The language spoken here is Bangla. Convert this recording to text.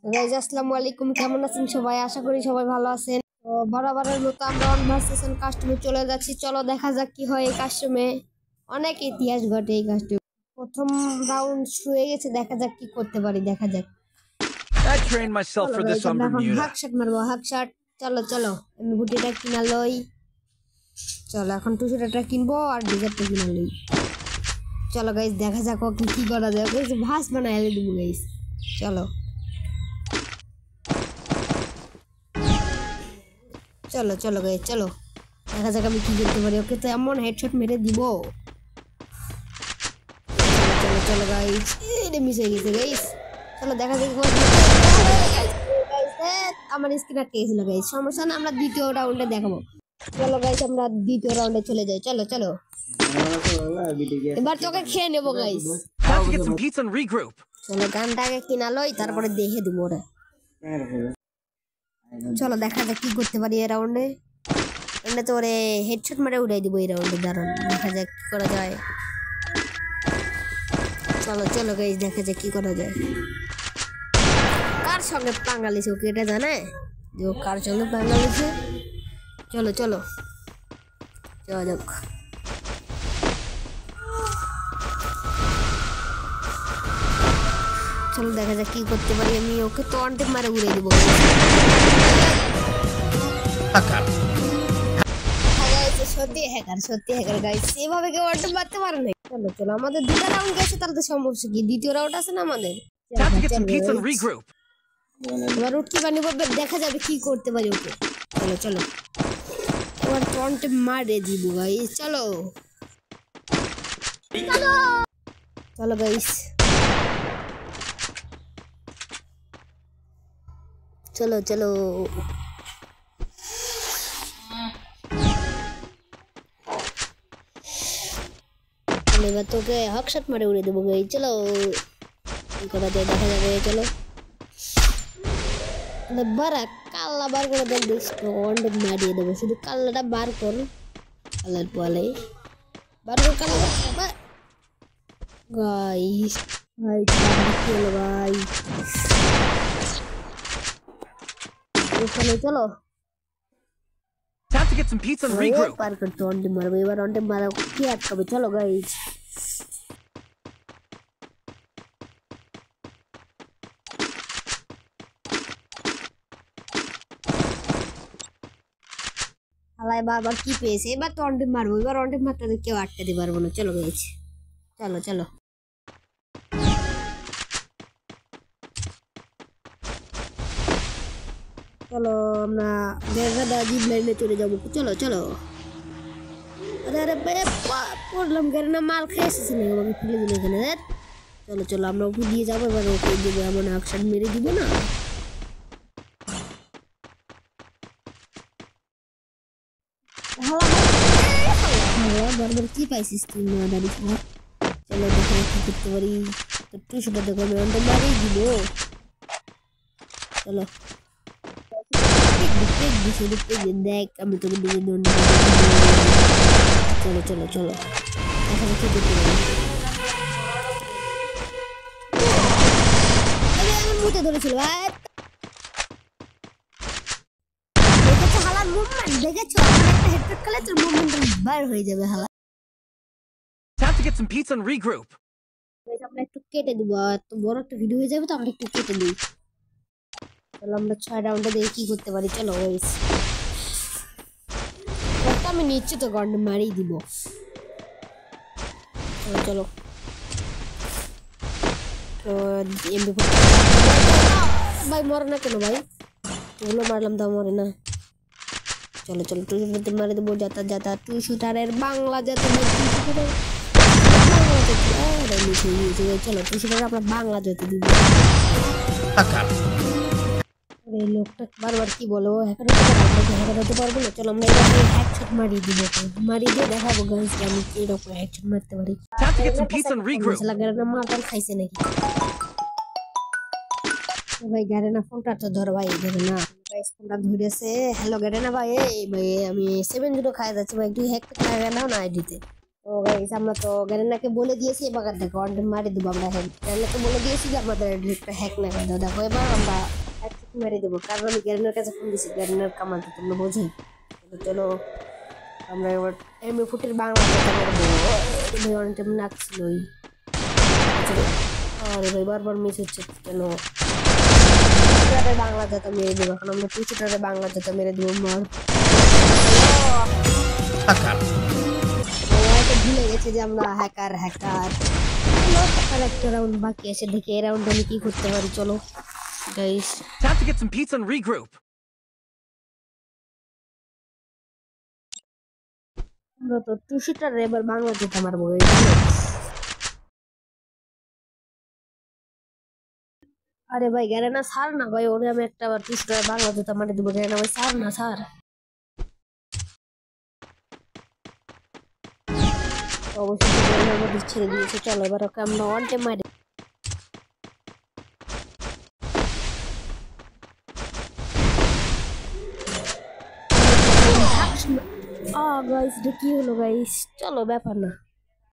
গাইস আসসালামু আলাইকুম, কেমন আছেন সবাই? আশা করি সবাই ভালো আছেন। তো বরাবরের মতো আমরা অন ভার্সেশন কাস্টমে চলে যাচ্ছি। চলো দেখা যাক কি হয় এই কাস্টমে। অনেক ইতিহাস ঘটে এই কাস্টমে। প্রথম রাউন্ড শুরু হয়ে গেছে, দেখা যাক কি করতে পারি, দেখা যাক। I trained myself for this on Bermuda. হাকশট মারবো, হাকশট। চলো চলো, আমি গুটিটা কিনা লই। চলো এখন টুসুটা কিনবো আর ডিজারটা কিনা লই। চলো গাইস দেখা যাক কি করা যায়। গাইস ভাস বানাই দেবো গাইস। চলো চলো চলো গাইস, চলো দেখা যাক আমি কি করতে পারি। ওকে তো এমন হেডশট মেরে দিব। চলো চলো চলো গাইস, এটা মিস হয়ে গেছে গাইস। চলো দেখা যাক আমার স্ক্রিন আটকে গেছিল গাইস। সমস্যা না, আমরা দ্বিতীয় রাউন্ডে দেখাবো। চলো গাইস আমরা দ্বিতীয় রাউন্ডে চলে যাই। চলো চলো এবার তোকে খেয়ে নেবো guys. Time to get some pizza and regroup. চলো গানটাকে কিনা লই, তারপরে দেখে দিব ওরা। চলো দেখা যাক কি করতে পারি এই রাউন্ডে। এমনি তো ওরে হেডশট মারে উড়াই দিব এই রাউন্ডে। দাঁড়ান দেখা যাক কি করা যায়। চলো চলো গাইস দেখা যাক কি করা যায়। কার সঙ্গে পাঙ্গালিছে ওকে এটা জানে যে ও কার সঙ্গে পাঙ্গালিছে। চলো চলো যাওয়া যাক। চলো দেখা যাক কি করতে পারি আমি। ওকে তো অন্টেপ মারে উড়াই দিব। সত্যি হ্যাকার গাইস, এভাবে কেউ অন্টেপ মারতে পারে না। চলো চলো আমাদের দুটো রাউন্ড গেছে, তাহলে তো সমস্যা কি, দ্বিতীয় রাউন্ড আছে না আমাদের। Time to get some pizza and regroup. এবার উঠকি বানিয়ে দেখা যাবে কি করতে পারি ওকে। চলো চলো এবার অন্টেপ মারে দিব গাইস। চলো চলো গাইস, চলো চলো এবার তোকে হকশট মারে উড়ে দেবো গাইস। চলো কি করা যায় দেখা যাবে। চলো বারা কাল্লা বার করে দেন, অন্ডেপ মারিয়ে দেবো। শুধু কাল্লাটা বার কর, কাল্লার পোয়ালে বার কর কাল্লা গাইস। ভাই কি হলো ভাই, চলো Time to get some pizza and regroup. পার করতে অন্ডেপ মারবো। এবার অন্ডেপ মারা কি আটকাবে। চলো গাইস হালাই বারবার কি পেয়েছে। এবার তো অন্ডেপ মারবো। এবার অন্ডেপ মারতে কেউ আটকাতে পারবো না। চলো গাইস চলো চলো চলো আমরা গেরগাদা জিপ লাইনে চলে যাবো। চলো চলো আরে আরে পড়লাম গেরনা মাল খেয়ে এসেছি না, আমাকে ফেলে দিল এখানে। চলো চলো আমরা ওকে দিয়ে যাবো। এবার ওকে দেবো এমন অ্যাকশন মেরে দিব না। বারবার কি পাইছিস তুই না দাঁড়িয়ে। চলো দেখো কি করতে পারি। তো টুসুটা দেখো আমি অন্ডে মারিয়ে দিব। চলো দেখ আমি তোকে দিয়ে দণ্ড। চলো চলো চলো দেখা যাক কি করতে পারি। মুখে ধরেছিল হালার মুভমেন্ট দেখেছো? একটা হেডশট খেলে তোর মুভমেন্ট বার হয়ে যাবে হালা। Time to get some pizza and regroup. আমরা একটু কেটে দেবো, এত বড় একটা ভিডিও হয়ে যাবে তো আমরা একটু কেটে দিই। চলো আমরা 6 রাউন্ডে দেখি কি করতে পারি। চলো গাইস আমি নিচ্ছি তো গন্ডে মারিয়ে দিব। চলো তো ভাই মরে না কেন ভাই? এগুলো মারলাম তো মরে না। চলো চলো টুসুটাতে মারে দেবো। যাতা যাতা টুসুটারের বাংলা যাতা চলো টুসুটার আমরা বাংলা যাতে দিব। এই লোকটা বারবার কি বলো হ্যাকার হতে পারবো না। চলো আমরা এবার হেডশট মারিয়ে দিব। মারিয়ে দিয়ে দেখাবো গাইস আমি এরকম হেডশট মারতে পারি। Time to get some pizza and regroup. গারেনা মাটার খাইছে নাকি ভাই? গারেনা ফোনটা তো ধর ভাই, গারেনা গাইস ফোনটা ধরেছে। হ্যালো গারেনা ভাই, এই ভাই আমি 7-0 খাই যাচ্ছি ভাই, একটু হ্যাক করে লাগানো না আইডিতে। ও ও গাইস আমরা তো গ্যারেনাকে বলে দিয়েছি এবার দেখো অনটাইম মারি দেবো আমরা গ্যারেনাকে বলে দিয়েছি যে আমাদের একটা হ্যাক না করে দাও দেখো এবার আমরা এক মারি দেবো কারণ আমি গ্যারেনার কাছে ফোন দিয়েছি গ্যারেনার কামাল তো তোমরা বোঝাই চলো আমরা এবার এমনি ফুটের বাংলা কথা বলবো অনটাইম নাকছিলই আর ভাই বারবার মিস হচ্ছে কেন বাংলা যাতে মেরে দেবো এখন আমরা টুচুটারে বাংলা যাতে মেরে দেবো মার ভুলে গেছে যে আমরা হ্যাকার একটা রাউন্ড বাকি আছে দেখি এই রাউন্ড আমি কি করতে পারি চলো guys Time to get some pizza and regroup. আমরা তো টুসিটার এবার বাংলা যেতে মারবো আরে ভাই গ্যারেনা সার না ভাই ওরে আমি একটা আবার টুসিটার বাংলা যেতে মারি দেবো গ্যারেনা ভাই সার না সার অবশ্যই গ্যারেনার মধ্যে ছেড়ে দিয়েছে চলো এবার ওকে আমরা ওয়ান টাইম মারি গাইস এটা কি হলো গাইস চলো ব্যাপার না